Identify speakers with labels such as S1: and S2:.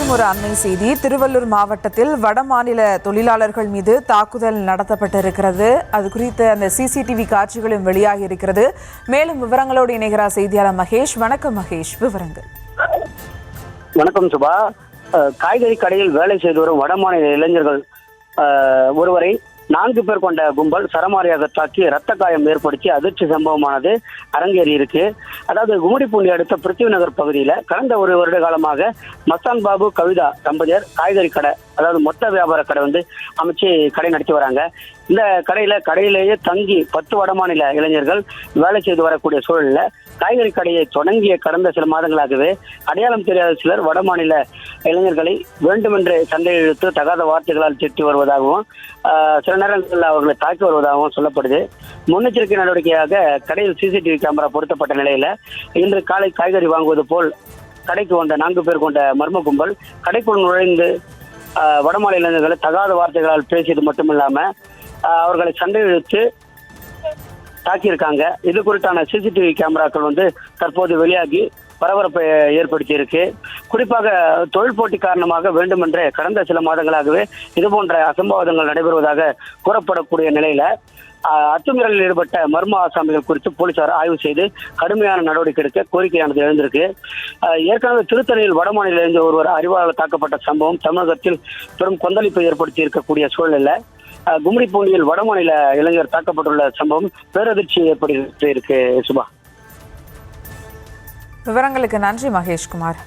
S1: மற்றும் ஒரு அண்மை செய்தி. திருவள்ளூர் மாவட்டத்தில் வட மாநில தொழிலாளர்கள் மீது தாக்குதல் நடத்தப்பட்டிருக்கிறது. அது குறித்து அந்த சிசிடிவி காட்சிகளும் வெளியாகி இருக்கிறது. மேலும் விவரங்களோடு இணைகிறார் செய்தியாளர் மகேஷ். வணக்கம் மகேஷ், விவரங்கள்.
S2: வணக்கம் சுபா. காய்கறி கடையில் வேலை செய்து வரும் வடமாநில இளைஞர்கள் ஒருவரை 4 பேர் கொண்ட கும்பல் சரமாரியாக தாக்கி ரத்த காயம் ஏற்படுத்தி அதிர்ச்சி சம்பவமானது அரங்கேறி இருக்கு. அதாவது கும்மிடிப்பூண்டி அடுத்த பிருத்திவி நகர் பகுதியில கடந்த ஒரு வருட காலமாக மஸ்தான் பாபு கவிதா தம்பதியர் காய்கறி கடை, அதாவது மொத்த வியாபார கடை அமைச்சு கடை நடத்தி வராங்க. இந்த கடையிலேயே தங்கி 10 வடமாநில இளைஞர்கள் வேலை செய்து வரக்கூடிய சூழல்ல காய்கறி கடையை தொடங்கிய கடந்த சில மாதங்களாகவே அடையாளம் தெரியாத சிலர் வடமாநில இளைஞர்களை வேண்டுமென்றே சண்டையில் இழுத்து தகாத வார்த்தைகளால் திட்டி வருவதாகவும் சில நேரங்களில் அவர்களை தாக்கி வருவதாகவும் சொல்லப்படுது. முன்னெச்சரிக்கை நடவடிக்கையாக கடையில் சிசிடிவி கேமரா பொருத்தப்பட்ட நிலையில இன்று காலை காய்கறி வாங்குவது போல் கடைக்கு வந்த 4 பேர் கொண்ட மர்ம கும்பல் கடைக்குள் நுழைந்து வடமாநில இளைஞர்களை தகாத வார்த்தைகளால் பேசியது மட்டுமில்லாம அவர்களை சண்டை இழுத்து தாக்கியிருக்காங்க. இது குறித்தான சிசிடிவி கேமராக்கள் தற்போது வெளியாகி பரபரப்பை ஏற்படுத்தி இருக்கு. குறிப்பாக தொழில் போட்டி காரணமாக வேண்டுமென்றே கடந்த சில மாதங்களாகவே இதுபோன்ற அசம்பாவிதங்கள் நடைபெறுவதாக கூறப்படக்கூடிய நிலையில அத்துமீறலில் ஈடுபட்ட மர்ம ஆசாமிகள் குறித்து போலீசார் ஆய்வு செய்து கடுமையான நடவடிக்கை எடுக்க கோரிக்கையானது எழுந்திருக்கு. ஏற்கனவே திருத்தணியில் வடமாநில இளைஞர் ஒருவர் அறிவாளால் தாக்கப்பட்ட சம்பவம் தமிழகத்தில் பெரும் கொந்தளிப்பை ஏற்படுத்தி இருக்கக்கூடிய சூழலில் கும்மிடிப்பூண்டியில் வடமாநில இளைஞர் தாக்கப்பட்டுள்ள சம்பவம் பேரதிர்ச்சி ஏற்படுத்தி இருக்கு. சுபா,
S1: விவரங்களுக்கு நன்றி மகேஷ்குமார்.